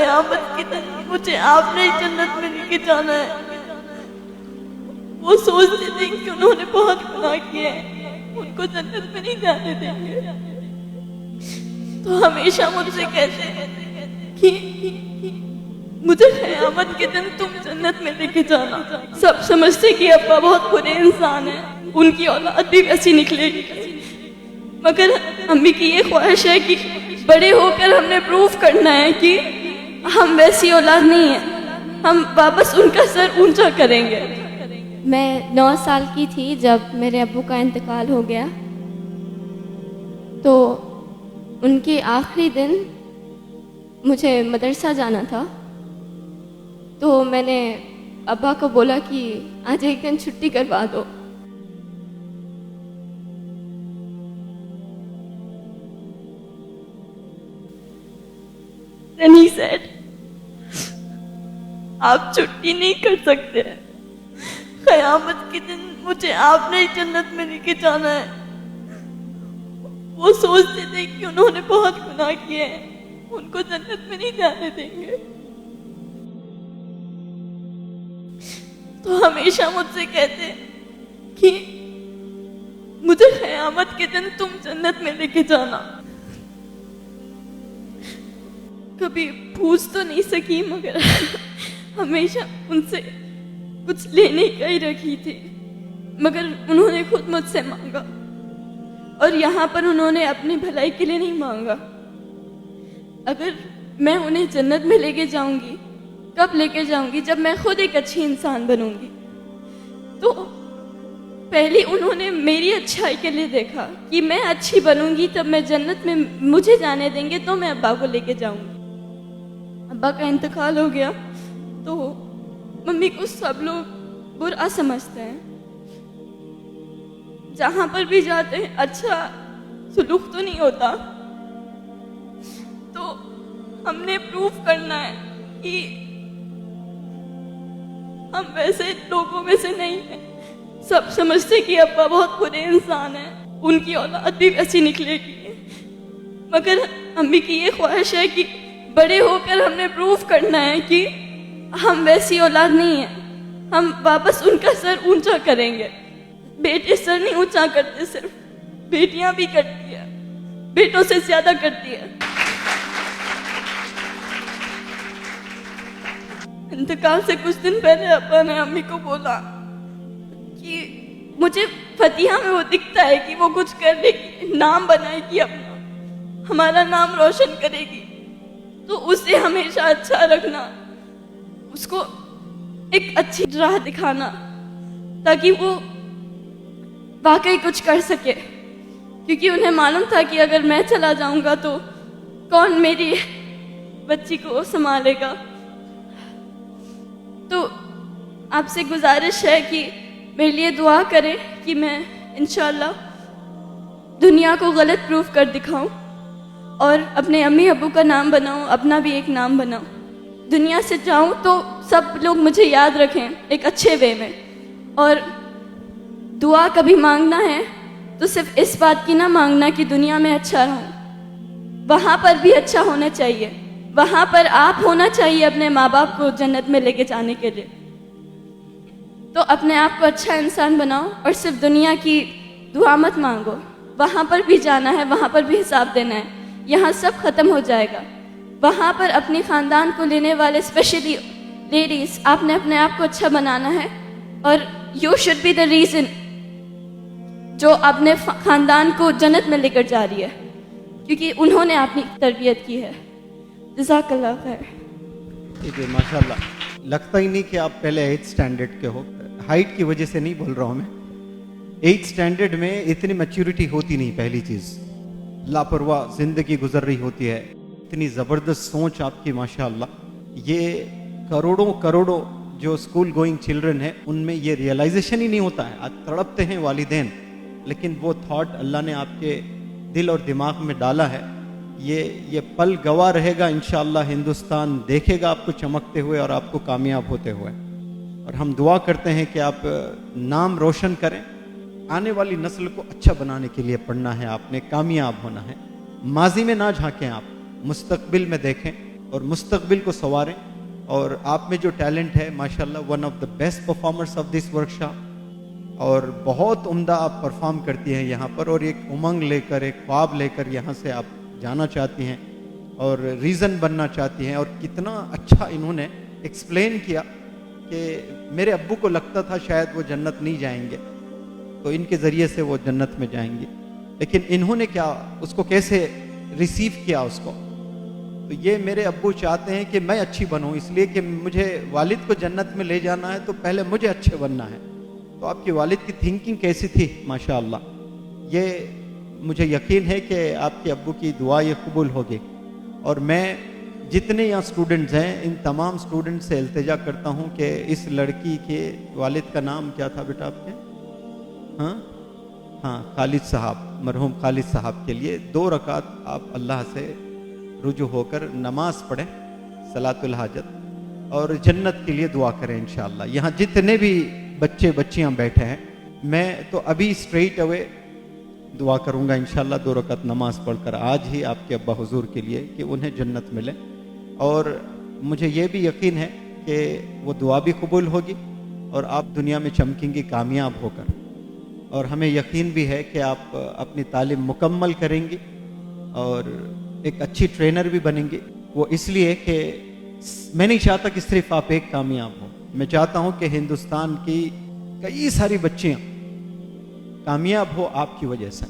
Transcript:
क़यामत के दिन मुझे आपने जन्नत में लेके जाना है। वो सोचते थे कि उन्होंने बहुत गुनाह किए हैं, उनको जन्नत में नहीं जाने देंगे, तो हमेशा मुझसे कहते हैं कि मुझे क़यामत के दिन तुम जन्नत में लेके जाना। सब समझते कि अब्बा बहुत बुरे इंसान हैं, उनकी औलाद भी वैसी निकलेगी, मगर अम्मी की ये ख्वाहिश है कि बड़े होकर हमने प्रूफ करना है कि हम वैसी औलाद नहीं हैं, हम वापस उनका सर ऊंचा करेंगे। मैं 9 साल की थी जब मेरे अब्बू का इंतकाल हो गया, तो उनके आखिरी दिन मुझे मदरसा जाना था, तो मैंने अब्बा को बोला कि आज एक दिन छुट्टी करवा दो। Then he said, आप छुट्टी नहीं कर सकते, क़यामत के दिन मुझे आपने जन्नत में लेके जाना है। वो सोचते थे कि उन्होंने बहुत गुनाह किए हैं, उनको जन्नत में नहीं जाने देंगे, तो हमेशा मुझसे कहते कि मुझे क़यामत के दिन तुम जन्नत में लेके जाना। कभी पूछ तो नहीं सकी, मगर हमेशा उनसे कुछ लेने का ही रखी थी, मगर उन्होंने खुद मुझसे मांगा, और यहाँ पर उन्होंने अपनी भलाई के लिए नहीं मांगा। अगर मैं उन्हें जन्नत में लेके जाऊंगी, कब लेके जाऊंगी? जब मैं खुद एक अच्छी इंसान बनूंगी। तो पहले उन्होंने मेरी अच्छाई के लिए देखा कि मैं अच्छी बनूंगी, तब मैं जन्नत में मुझे जाने देंगे, तो मैं अब्बा को लेके जाऊंगी। अब्बा का इंतकाल हो गया तो मम्मी को सब लोग बुरा समझते हैं, जहां पर भी जाते हैं अच्छा सुलूक तो नहीं होता, तो हमने प्रूफ करना है कि हम वैसे लोगों में से नहीं हैं। सब समझते कि अब्बा बहुत बुरे इंसान हैं, उनकी औलाद भी वैसी निकलेगी, मगर अम्मी की ये ख्वाहिश है कि बड़े होकर हमने प्रूफ करना है कि हम वैसी औलाद नहीं हैं, हम वापस उनका सर ऊंचा करेंगे। बेटे सर नहीं ऊंचा करते, सिर्फ बेटियां भी करती है, बेटों से ज्यादा करती है। इंतकाल से कुछ दिन पहले अब्बा ने अम्मी को बोला कि मुझे फतिहा में वो दिखता है कि वो कुछ करेगी, नाम बनाएगी अपना, हमारा नाम रोशन करेगी, तो उसे हमेशा अच्छा रखना, उसको एक अच्छी राह दिखाना, ताकि वो वाकई कुछ कर सके। क्योंकि उन्हें मालूम था कि अगर मैं चला जाऊंगा तो कौन मेरी बच्ची को संभालेगा। तो आपसे गुजारिश है कि मेरे लिए दुआ करें कि मैं इंशाल्लाह दुनिया को गलत प्रूफ कर दिखाऊं और अपने अम्मी अब्बू का नाम बनाऊं, अपना भी एक नाम बनाऊं। दुनिया से जाऊं तो सब लोग मुझे याद रखें एक अच्छे वे में। और दुआ कभी मांगना है तो सिर्फ इस बात की ना मांगना कि दुनिया में अच्छा रहूं, वहां पर भी अच्छा होना चाहिए, वहां पर आप होना चाहिए अपने माँ बाप को जन्नत में लेके जाने के लिए। तो अपने आप को अच्छा इंसान बनाओ और सिर्फ दुनिया की दुआ मत मांगो, वहां पर भी जाना है, वहां पर भी हिसाब देना है। यहाँ सब खत्म हो जाएगा, वहां पर अपने खानदान को लेने वाले स्पेशली लेडीज, आपने अपने आप को अच्छा बनाना है और you should be the reason जो अपने खानदान को जन्नत में लेकर जा रही है, क्योंकि उन्होंने अपनी तरबियत की है। जज़ाकल्लाह खैर। ठीक है, माशाल्लाह। लगता ही नहीं कि आप पहले 8th स्टैंडर्ड के हो। हाइट की वजह से नहीं बोल रहा हूँ मैं, 8th स्टैंडर्ड में इतनी मैच्योरिटी होती नहीं। पहली चीज़, लापरवाह जिंदगी गुजर रही होती है। इतनी ज़बरदस्त सोच आपकी माशाल्लाह। ये करोड़ों करोड़ों जो स्कूल गोइंग चिल्ड्रन है उनमें ये रियलाइजेशन ही नहीं होता है। आज तड़पते हैं वालिदैन, लेकिन वो थॉट अल्लाह ने आपके दिल और दिमाग में डाला है। ये पल गवाह रहेगा इंशाअल्लाह। हिंदुस्तान देखेगा आपको चमकते हुए और आपको कामयाब होते हुए। और हम दुआ करते हैं कि आप नाम रोशन करें। आने वाली नस्ल को अच्छा बनाने के लिए पढ़ना है आपने, कामयाब होना है। माजी में ना झांकें आप, मुस्तकबिल में देखें और मुस्तकबिल को संवारें। और आप में जो टैलेंट है माशाल्लाह, one of the best performers of this workshop, और बहुत उम्दा आप परफॉर्म करती हैं यहाँ पर, और एक उमंग लेकर, एक ख्वाब लेकर यहाँ से आप जाना चाहती हैं और रीज़न बनना चाहती हैं। और कितना अच्छा इन्होंने एक्सप्लेन किया कि मेरे अब्बू को लगता था शायद वो जन्नत नहीं जाएंगे, तो इनके ज़रिए से वो जन्नत में जाएंगे, लेकिन इन्होंने क्या उसको कैसे रिसीव किया उसको। तो ये मेरे अब्बू चाहते हैं कि मैं अच्छी बनूं, इसलिए कि मुझे वालिद को जन्नत में ले जाना है तो पहले मुझे अच्छे बनना है। तो आपकी वालिद की थिंकिंग कैसी थी माशाअल्लाह, ये मुझे यकीन है कि आपके अब्बू की दुआ ये कबूल होगी। और मैं जितने यहाँ स्टूडेंट्स हैं, इन तमाम स्टूडेंट्स से इल्तिजा करता हूँ कि इस लड़की के वालिद का नाम क्या था बेटा आपके? हाँ, खालिद साहब, मरहूम खालिद साहब के लिए 2 रकात आप अल्लाह से रुजू होकर नमाज पढ़ें, सलातुल हाजत, और जन्नत के लिए दुआ करें इंशाअल्लाह। यहाँ जितने भी बच्चे बच्चियाँ बैठे हैं, मैं तो अभी स्ट्रेट अवे दुआ करूँगा इंशाअल्लाह 2 रकात नमाज पढ़कर आज ही आपके अब्बा हुजूर के लिए कि उन्हें जन्नत मिले। और मुझे ये भी यकीन है कि वो दुआ भी कबूल होगी और आप दुनिया में चमकेंगी कामयाब होकर। और हमें यकीन भी है कि आप अपनी तालीम मुकम्मल करेंगी और एक अच्छी ट्रेनर भी बनेंगी। वो इसलिए कि मैं नहीं चाहता कि सिर्फ आप एक कामयाब हो, मैं चाहता हूं कि हिंदुस्तान की कई सारी बच्चियां कामयाब हो आपकी वजह से।